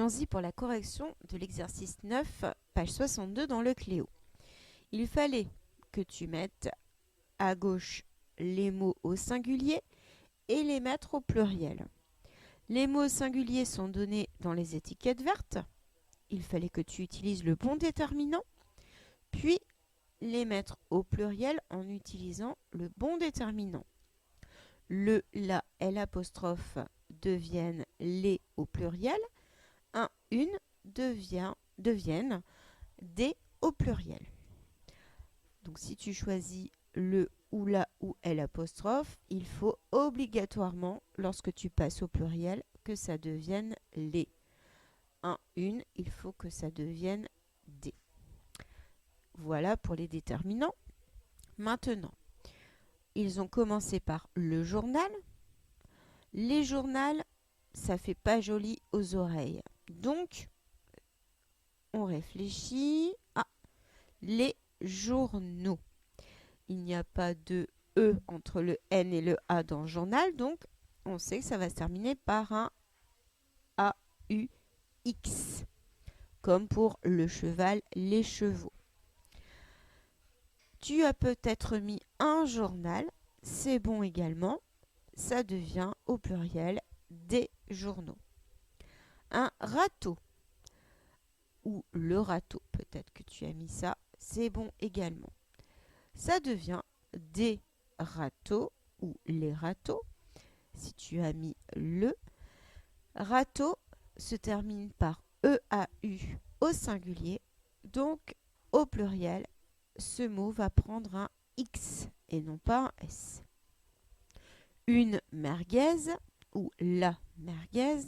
Allons-y pour la correction de l'exercice 9, page 62 dans le Cléo. Il fallait que tu mettes à gauche les mots au singulier et les mettre au pluriel. Les mots au singulier sont donnés dans les étiquettes vertes. Il fallait que tu utilises le bon déterminant, puis les mettre au pluriel en utilisant le bon déterminant. Le, la, l'apostrophe deviennent les au pluriel. Un, une deviennent des au pluriel. Donc si tu choisis le ou la ou l'apostrophe, il faut obligatoirement, lorsque tu passes au pluriel, que ça devienne les. Un, une, il faut que ça devienne des. Voilà pour les déterminants. Maintenant, ils ont commencé par le journal. Les journaux, ça fait pas joli aux oreilles. Donc, on réfléchit à les journaux. Il n'y a pas de E entre le N et le A dans journal, donc on sait que ça va se terminer par un AUX, comme pour le cheval, les chevaux. Tu as peut-être mis un journal, c'est bon également, ça devient au pluriel des journaux. Un râteau, ou le râteau, peut-être que tu as mis ça, c'est bon également. Ça devient des râteaux ou les râteaux. Si tu as mis le râteau se termine par EAU au singulier, donc au pluriel, ce mot va prendre un X et non pas un S. Une merguez ou la merguez,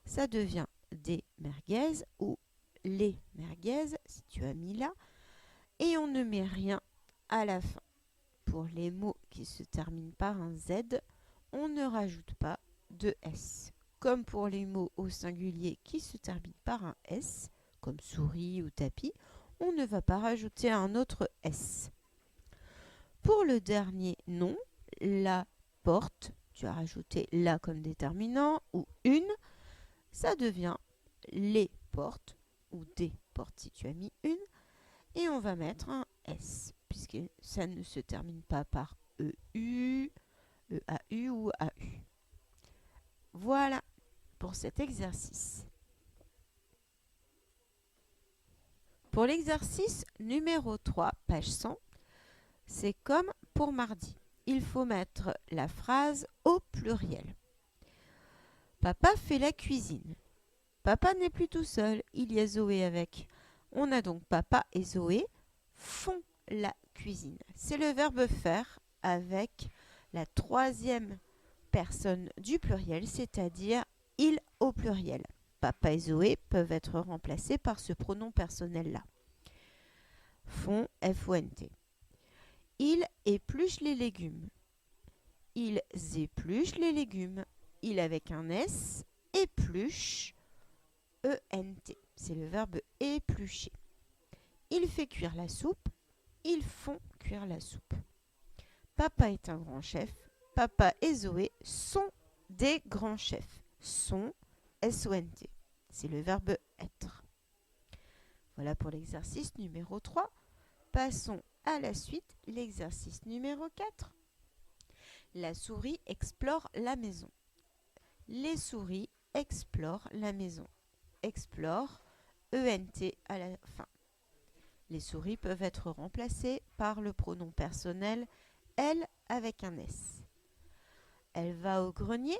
ça devient des merguez ou les merguez si tu as mis là, et on ne met rien à la fin. Pour les mots qui se terminent par un Z, on ne rajoute pas de S. Comme pour les mots au singulier qui se terminent par un S, comme souris ou tapis, on ne va pas rajouter un autre S. Pour le dernier nom, la porte, tu as rajouté la comme déterminant ou une, ça devient les portes ou des portes si tu as mis une, et on va mettre un S puisque ça ne se termine pas par EU, EAU ou AU. Voilà pour cet exercice. Pour l'exercice numéro 3, page 100, c'est comme pour mardi. Il faut mettre la phrase au pluriel. Papa fait la cuisine. Papa n'est plus tout seul, il y a Zoé avec. On a donc papa et Zoé font la cuisine. C'est le verbe faire avec la troisième personne du pluriel, c'est-à-dire il au pluriel. Papa et Zoé peuvent être remplacés par ce pronom personnel-là. Font, F-O-N-T. Ils épluchent les légumes. Ils épluchent les légumes. Il avec un S, épluche, E-N-T. C'est le verbe éplucher. Il fait cuire la soupe. Ils font cuire la soupe. Papa est un grand chef. Papa et Zoé sont des grands chefs. Sont, S-O-N-T. C'est le verbe être. Voilà pour l'exercice numéro 3. Passons à la suite, l'exercice numéro 4. La souris explore la maison. Les souris explorent la maison. Explore, E-N-T à la fin. Les souris peuvent être remplacées par le pronom personnel elle avec un S. Elle va au grenier,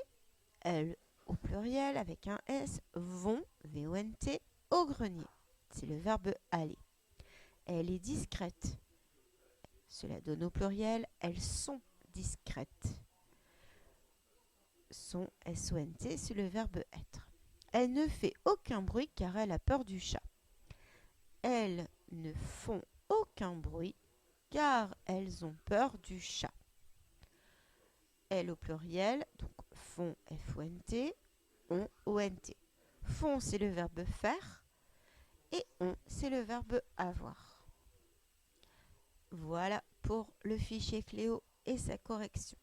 elles au pluriel avec un S, vont, V-O-N-T, au grenier. C'est le verbe aller. Elle est discrète. Cela donne au pluriel, elles sont discrètes. Sont, S-O-N-T, c'est le verbe être. Elle ne fait aucun bruit car elle a peur du chat. Elles ne font aucun bruit car elles ont peur du chat. Elles au pluriel, donc font, F-O-N-T, ont, O-N-T. Font, c'est le verbe faire et ont, c'est le verbe avoir. Voilà pour le fichier Cléo et sa correction.